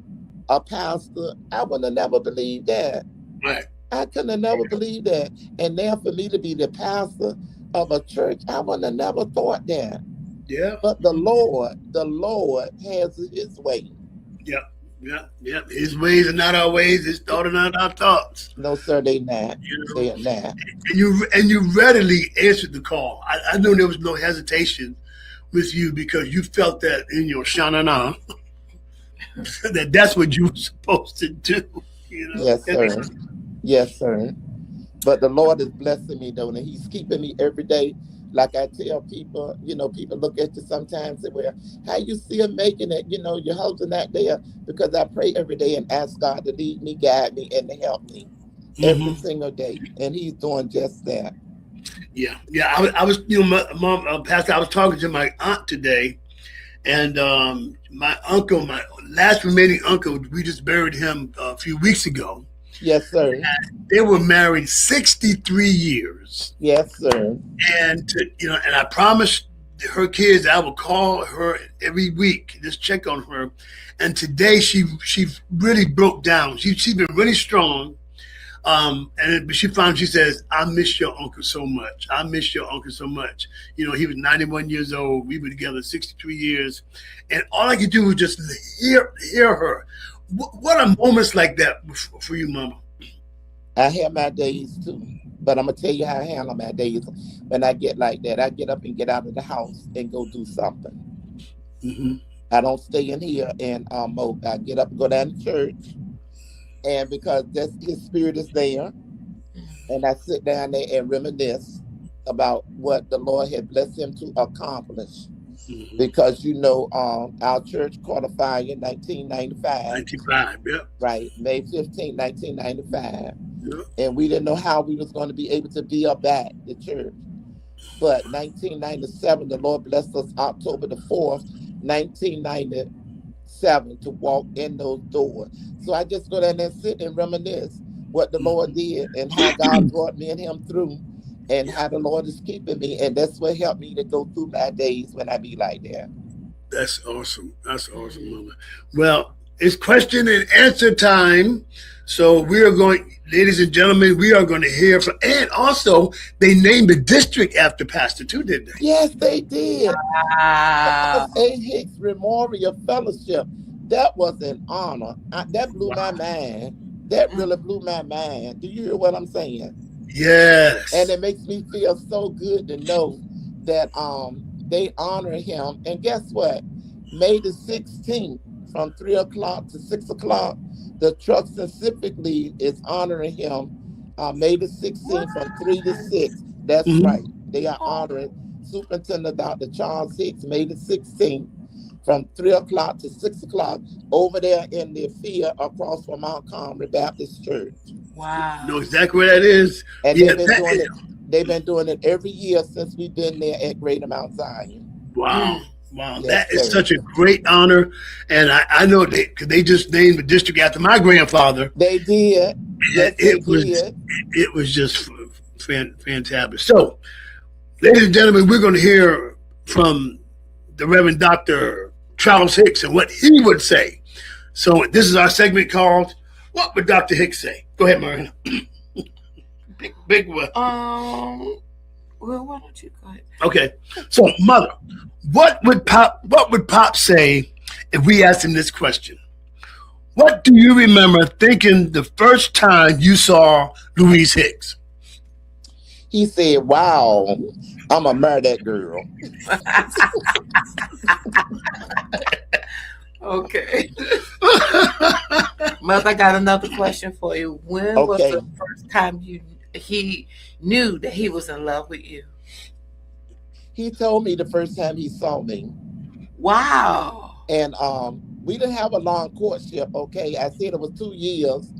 a pastor, I would have never believed that. Right. I couldn't have never believed that. And now for me to be the pastor of a church, I would have never thought that. Yeah. But the Lord has his way. Yeah. Yeah. Yeah. His ways are not our ways. His thoughts are not our thoughts. No, sir, they not. You They know. are not. And you readily answered the call. I knew there was no hesitation with you because you felt that in your shanana that's what you were supposed to do. You know. Yes, sir. Yes, sir. But the Lord is blessing me though, and He's keeping me every day. Like I tell people, people look at you sometimes and say, well, how you still making it? Your husband not there, because I pray every day and ask God to lead me, guide me, and to help me every Mm-hmm. single day. And He's doing just that. Yeah. Yeah. I was my mom, Pastor. I was talking to my aunt today, and my uncle, my last remaining uncle, we just buried him a few weeks ago. Yes, sir. They were married 63 years. Yes, sir. And I promised her kids I would call her every week, just check on her. And today she really broke down. She's been really strong. And she says, I miss your uncle so much. I miss your uncle so much. You know, he was 91 years old. We were together 63 years. And all I could do was just hear her. What are moments like that for you, Mama? I have my days too, but I'm gonna tell you how I handle my days when I get like that. I get up and get out of the house and go do something. Mm-hmm. I don't stay in here and mope. I get up and go down to church, and because that's his spirit is there, and I sit down there and reminisce about what the Lord had blessed him to accomplish. Mm-hmm. Because you know, our church caught a fire in 1995. 95, yeah. Right, May 15, 1995. Yeah. And we didn't know how we was going to be able to be up at the church. But 1997, the Lord blessed us October the 4th, 1997, to walk in those doors. So I just go down there and sit and reminisce what the Lord did and how God brought me and him through and how the Lord is keeping me. And that's what helped me to go through my days when I be like that. That's awesome. That's awesome, Mama. Well, it's question and answer time. So we are going, ladies and gentlemen, we are going to hear from, and also they named the district after Pastor too, didn't they? Yes, they did. Wow. A. Hicks Memorial Fellowship. That was an honor. That blew my mind. That really blew my mind. Do you hear what I'm saying? Yes. And it makes me feel so good to know that they honor him. And guess what? May the 16th from 3 o'clock to 6 o'clock, the Truck Specifically is honoring him. May the 16th from 3 to 6. That's right. They are honoring Superintendent Dr. Charles Hicks, May the 16th from 3 o'clock to 6 o'clock over there in the field across from Mount Carmel Baptist Church. Wow. Know exactly where that is. And Yeah, they've been doing it every year since we've been there at Greater Mount Zion. Wow. Wow, Yes, that is sir. such a great honor. And I know they just named the district after my grandfather. They did. Yes, It was just fantastic. So, ladies and gentlemen, we're going to hear from the Reverend Dr. Charles Hicks and what he would say. So this is our segment called What Would Dr. Hicks Say? Go ahead, Marina. big one. Well, why don't you go ahead? Okay. So, Mother, what would Pop say if we asked him this question? What do you remember thinking the first time you saw Louise Hicks? He said, "Wow, I'm gonna marry that girl." Okay. Mother, I got another question for you. When was the first time he knew that he was in love with you? He told me the first time he saw me. Wow. And we didn't have a long courtship. Okay, I said it was 2 years.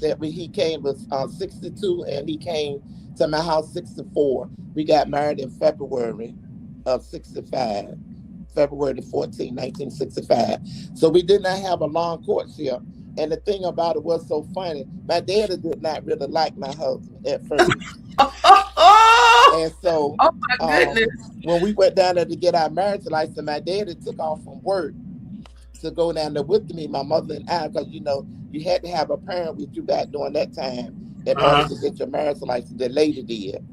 That when he came was 62, and he came to my house 64. We got married in February of 65. February the 14th, 1965. So we did not have a long courtship. And the thing about it was so funny. My daddy did not really like my husband at first. And so, oh my goodness. When we went down there to get our marriage license, my daddy took off from work to go down there with me, my mother and I, because you know you had to have a parent with you back during that time in order to get your marriage license. The lady did.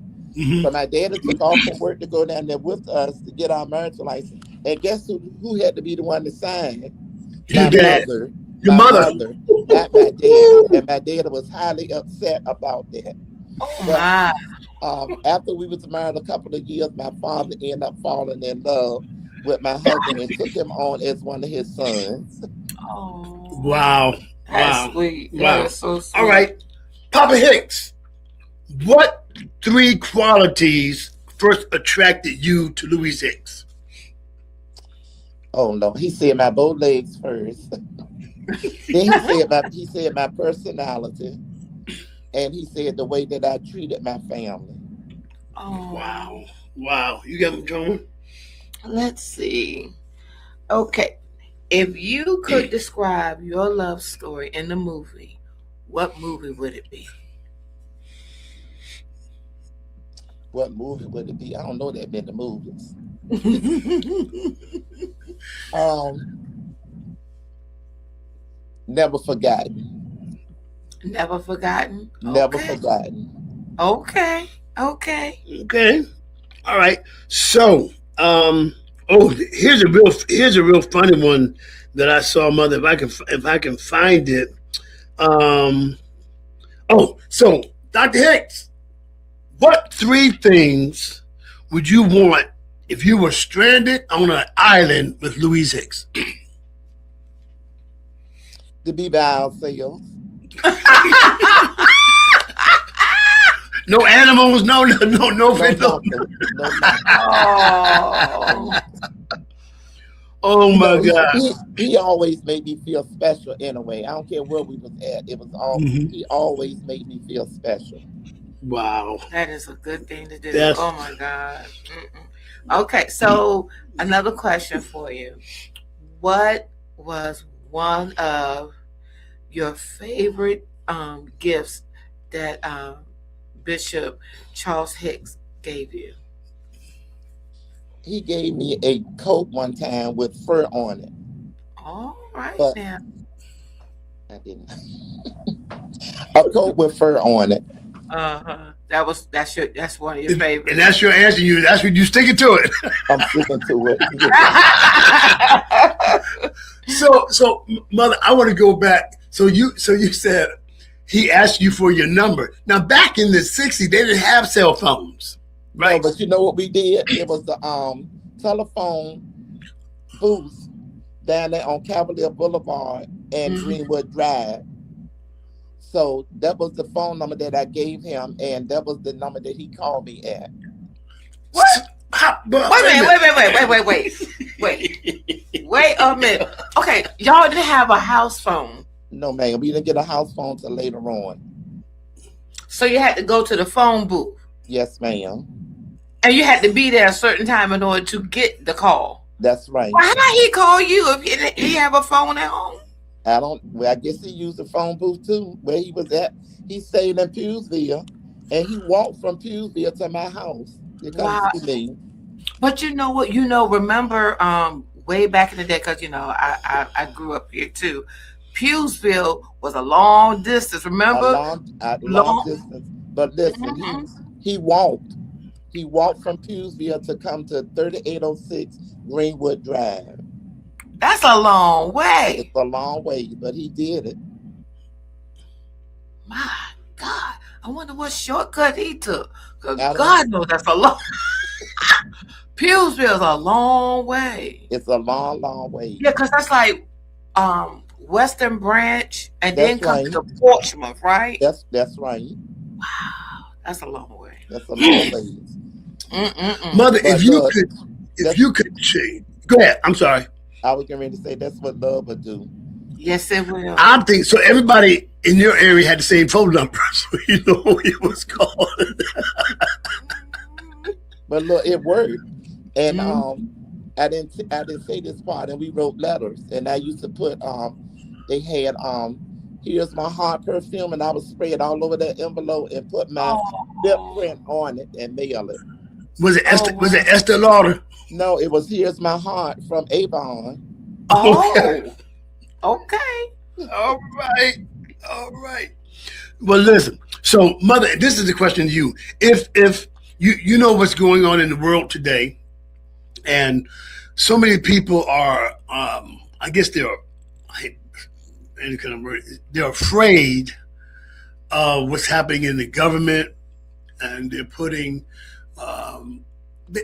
So my daddy took off from work to go down there with us to get our marriage license. And guess who had to be the one to sign? My mother. Your mother. Not my dad. And my dad was highly upset about that. Oh my. After we was married a couple of years, my father ended up falling in love with my husband and took him on as one of his sons. Oh. Wow. That's sweet. Wow. That's so sweet. All right. Papa Hicks, what 3 qualities first attracted you to Louise Hicks? Oh no, he said my bow legs first. Then he said my personality, and he said the way that I treated my family. Oh Wow. You got me going? Let's see. Okay. If you could describe your love story in the movie, what movie would it be? What movie would it be? I don't know that many movies. Never Forgotten. Never forgotten. Never Okay. forgotten. Okay. Okay. Okay. All right. So, oh, here's a real funny one that I saw, mother. If I can find it. Um. Oh, so Dr. Hicks, what three things would you want if you were stranded on an island with Louise Hicks? To be by ourselves. No animals, no No no. nothing. No nothing. Oh. Oh You my know, God. he always made me feel special in a way. I don't care where we was at. It was all Mhm. he always made me feel special. Wow. That is a good thing to do. That's Oh my God. Mm-mm. Okay, so another question for you. What was one of your favorite gifts that Bishop Charles Hicks gave you? He gave me a coat one time with fur on it, All right but now. I didn't. A coat with fur on it. That's one of your and favorites. that's your answer. That's what you sticking to it. I'm sticking to it. So mother, I want to go back. So you said he asked you for your number. Now back in the '60s, they didn't have cell phones, No, right? but you know what we did? It was the telephone booth down there on Cavalier Boulevard and Mhm. Greenwood Drive. So that was the phone number that I gave him, and that was the number that he called me at. What? But Wait a wait a minute. minute. Wait a minute. Okay, y'all didn't have a house phone, No, man, we didn't get a house phone till later on. so you had to go to the phone booth, Yes, ma'am. and you had to be there a certain time in order to get the call. That's right. Well, how did he call you if he didn't have a phone at home? Well, I guess he used the phone booth too, where he was at. He stayed in Pewsville, and he walked from Pewsville to my house to come Wow. see me. But you know what? Remember way back in the day, because I grew up here too. Pewsville was a long distance. A Remember? long distance. But listen, Mhm. he walked. He walked from Pewsville to come to 3806 Greenwood Drive. That's a long way. It's a long way, but he did it. My God, I wonder what shortcut he took. Cause I don't- God knows that's a long. Pewsville's a long way. It's a long, long way. Yeah, because that's like Western Branch, and then That's come right. to Portsmouth, right? That's right. Wow, that's a long way. That's a long way. Mm-mm-mm. Mother, But if you look, could change. Go ahead. I'm sorry. I was getting ready to say that's what love would do. Yes, it will. I'm thinking so. Everybody in your area had the same phone number, so you know who it was called. But look, it worked. And Mhm. I didn't say this part, and we wrote letters, and I used to put they had here's my heart perfume, and I would spray it all over that envelope and put my footprint on it and mail it. Was it Esther? Oh, Was it wow. Esther Lauder? No, it was here's my heart from Avon. Oh, okay. All right. All right. Well, listen. So, mother, this is a question to you. If you know what's going on in the world today, and so many people are, I guess I hate any kind of word, they're afraid of what's happening in the government, and they're putting.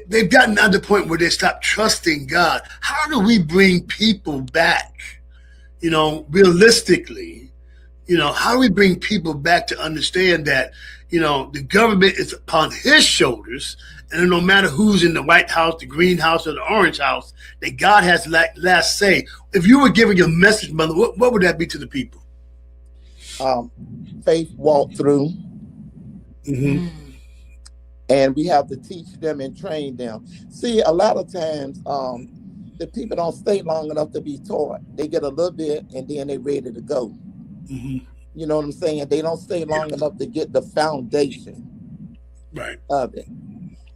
They've gotten to the point where they stop trusting God. How do we bring people back? Realistically, how do we bring people back to understand that, the government is upon his shoulders, and no matter who's in the White House, the Green House, or the Orange House, that God has last say. If you were giving a message, mother, what would that be to the people? Faith walk through, Mm-hmm. and we have to teach them and train them. See, a lot of times, the people don't stay long enough to be taught. They get a little bit, and then they're ready to go. Mm-hmm. You know what I'm saying? They don't stay long enough to get the foundation Right. of it.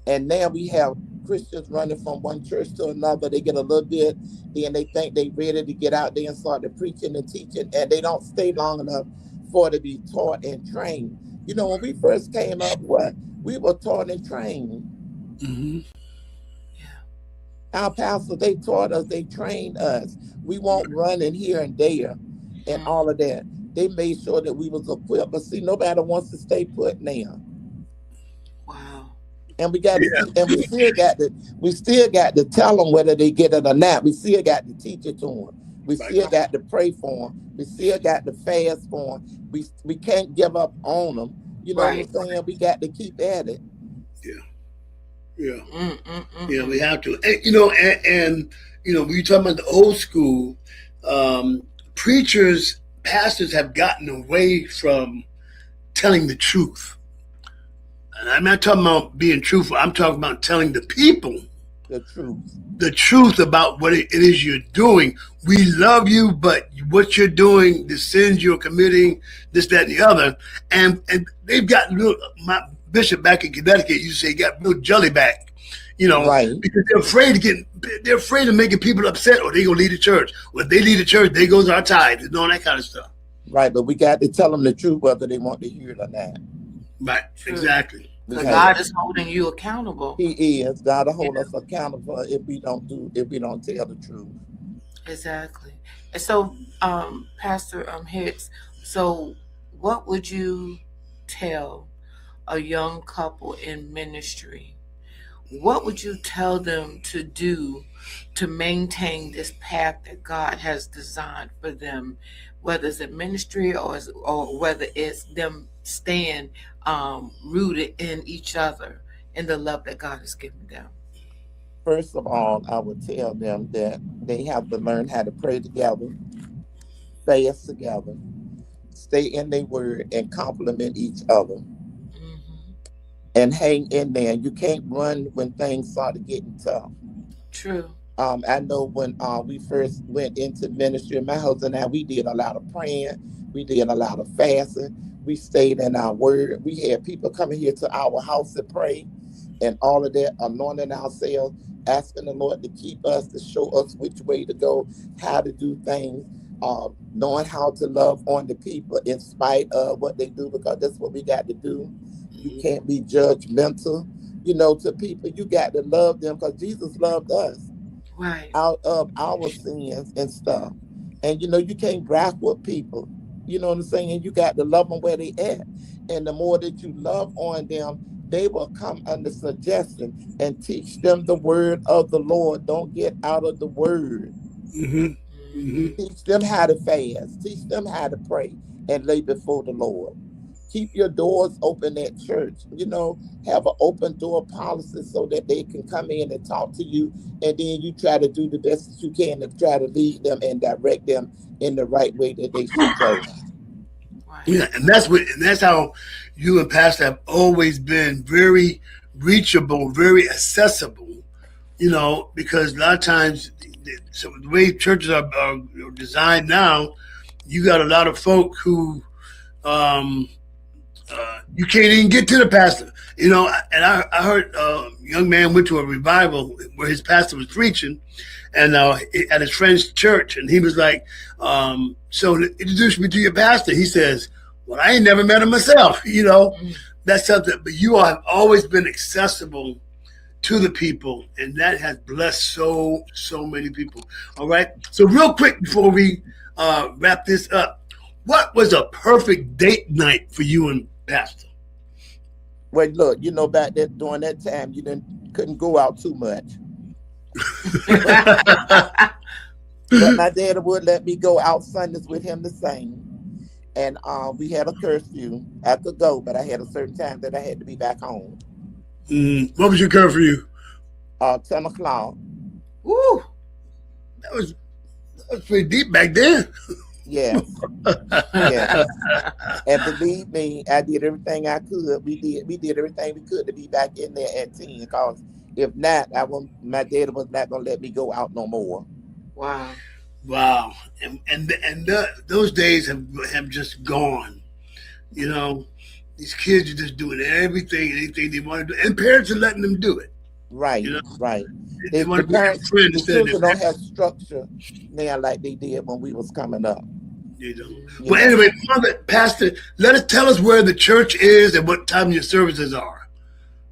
And now we have Christians running from one church to another. They get a little bit, then they think they're ready to get out there and start the preaching and teaching, and they don't stay long enough for to be taught and trained. You know, when we first came up, what we were taught and trained. Mm-hmm. Our pastors, they taught us, they trained us. We won't run in here and there and all of that. They made sure that we was equipped. But see, nobody wants to stay put now. Wow. And we got to Yeah. see, and we still got to tell them whether they get it or not. We still got to teach it to them. We still got to pray for them. We still got to fast for them. We can't give up on them. You know what I'm saying? We got to keep at it. Yeah. Yeah, we have to. And, and when you talk about the old school, preachers, pastors have gotten away from telling the truth. And I'm not talking about being truthful. I'm talking about telling the people the truth about what it is you're doing. We love you, but what you're doing, the sins you're committing, this, that, and the other. And they've got my bishop back in Connecticut used to say, got real jelly back, because they're afraid of making people upset, or they gonna leave the church. When they leave the church, they goes our tithes and all that kind of stuff. Right, but we got to tell them the truth whether they want to hear it or not. Right, exactly. Because God is holding you accountable. He is. God will hold us accountable if we don't tell the truth. Exactly. And so, Pastor Hicks, so what would you tell a young couple in ministry? What would you tell them to do to maintain this path that God has designed for them, whether it's in ministry or whether it's them staying rooted in each other, in the love that God has given them? First of all, I would tell them that they have to learn how to pray together, fast together, stay in their word, and compliment each other. And hang in there. You can't run when things started getting tough. True. I know when we first went into ministry, my husband and I, we did a lot of praying. We did a lot of fasting. We stayed in our word. We had people coming here to our house to pray and all of that, anointing ourselves, asking the Lord to keep us, to show us which way to go, how to do things, knowing how to love on the people in spite of what they do, because that's what we got to do. You can't be judgmental, to people. You got to love them because Jesus loved us out of our sins and stuff. And, you can't graph with people. You know what I'm saying? You got to love them where they at. And the more that you love on them, they will come under suggestion, and teach them the word of the Lord. Don't get out of the word. Teach them how to fast. Teach them how to pray and lay before the Lord. Keep your doors open at church. Have an open door policy so that they can come in and talk to you, and then you try to do the best that you can to try to lead them and direct them in the right way that they should go. Yeah, and that's how you and Pastor have always been very reachable, very accessible. Because a lot of times, so the way churches are designed now, you got a lot of folk who you can't even get to the pastor. And I heard a young man went to a revival where his pastor was preaching, and at his friend's church, and he was like, so introduce me to your pastor. He says, well, I ain't never met him myself. That's something. But you have always been accessible to the people, and that has blessed so many people. All right. So real quick before we wrap this up, what was a perfect date night for you and Pastor? Well, look, back during that time, you couldn't go out too much. But my dad would let me go out Sundays with him to sing. And we had a curfew. I could go, but I had a certain time that I had to be back home. What was your curfew? 10 o'clock. Woo! That was pretty deep back then. Yes. Yes. And believe me, I did everything I could. We did everything we could to be back in there at 10. Because if not, my dad was not gonna let me go out no more. Wow. And those days have just gone. These kids are just doing anything they want to do, and parents are letting them do it. Right, right. They want to be the children don't have structure now like they did when we was coming up. You know. Yeah. Well, anyway, Mother, Pastor, tell us where the church is and what time your services are.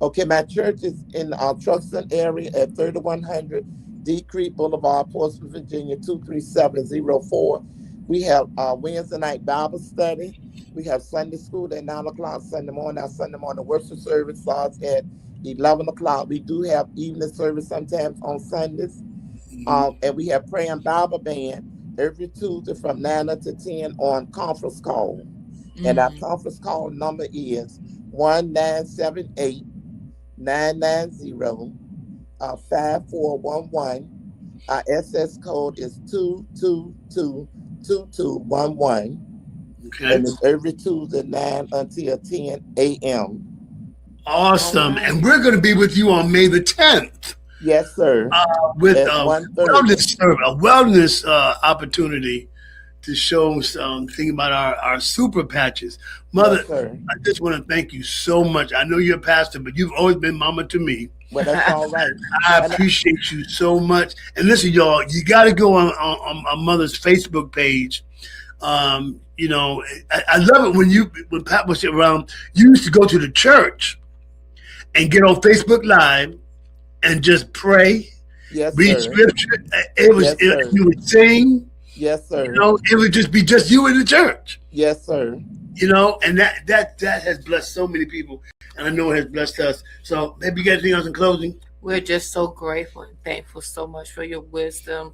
Okay, my church is in our Truxton area at 3100 D Creek Boulevard, Portsmouth, Virginia 23704. We have Wednesday night Bible study. We have Sunday school at 9 o'clock Sunday morning. Our Sunday morning worship service starts at 11 o'clock. We do have evening service sometimes on Sundays. And we have prayer and Bible band every Tuesday from 9 to 10 on conference call. And our conference call number is 1978-990-5411. Our SS code is 2222211. Okay. And it's every Tuesday 9 until 10 a.m. Awesome. And we're going to be with you on May the 10th. Yes, sir. With At a 1:30. wellness opportunity to show something about our super patches. Mother, Yes, sir. I just want to thank you so much. I know you're a pastor, but you've always been mama to me. Well, that's all right. I appreciate you so much. And listen, y'all, you got to go on Mother's Facebook page. You know, I love it when Pat was around. You used to go to the church and get on Facebook Live and just pray, Yes, read sir. scripture. It was Yes, sir. you would sing. Yes, sir. You know, it would just be you in the church. Yes, sir. You know, and that has blessed so many people, and I know it has blessed us. So maybe you got anything else in closing? We're just so grateful and thankful so much for your wisdom.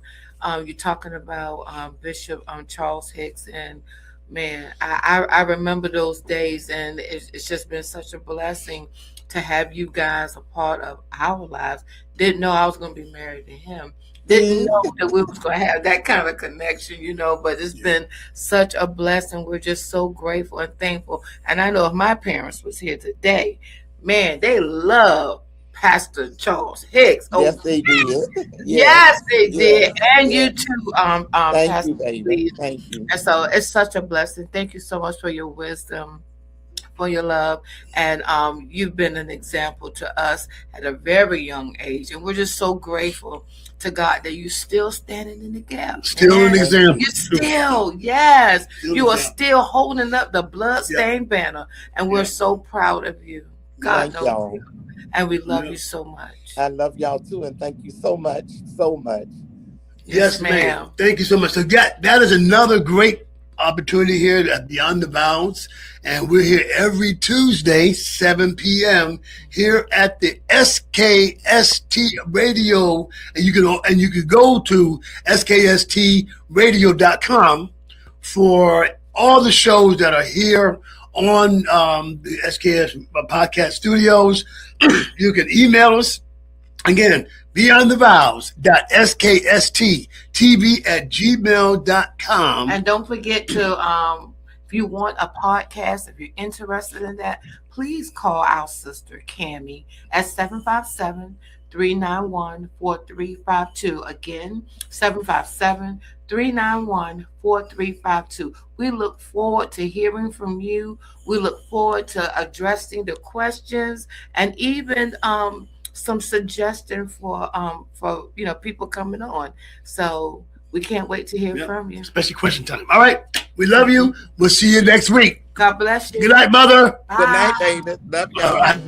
You're talking about Bishop Charles Hicks, and man, I remember those days, and it's just been such a blessing to have you guys a part of our lives. Didn't know I was going to be married to him. Didn't know that we was going to have that kind of connection, you know, but it's been such a blessing. We're just so grateful and thankful. And I know if my parents was here today, man, they love Pastor Charles Hicks. Yes, they did. Yes, they did. And yes. you too, Thank Pastor you, baby. Lee. Thank you. And so it's such a blessing. Thank you so much for your wisdom, for your love, and you've been an example to us at a very young age, and we're just so grateful to God that you're still standing in the gap. Still an example. You still, yes, Still you are example. still holding up the bloodstained banner, and we're Yeah. so proud of you. God Thank knows y'all. you, and we love Yeah. you so much. I love y'all too, and thank you so much. So much. Yes, ma'am. Thank you so much. So that is another great opportunity here at Beyond the Vows. And we're here every Tuesday, 7 p.m. here at the SKST radio. And you can go to skstradio.com for all the shows that are here on the SKS podcast studios. You can email us. Again, beyondthevows.skst.tv@gmail.com. And don't forget to, if you want a podcast, if you're interested in that, please call our sister Cammie at 757-391-4352. Again, 757-391-4352. We look forward to hearing from you. We look forward to addressing the questions and even some suggestion for people coming on. So we can't wait to hear from you. Especially question time. All right. We love you. We'll see you next week. God bless you. Good night, Mother. Bye. Good night, baby. Love y'all. All right.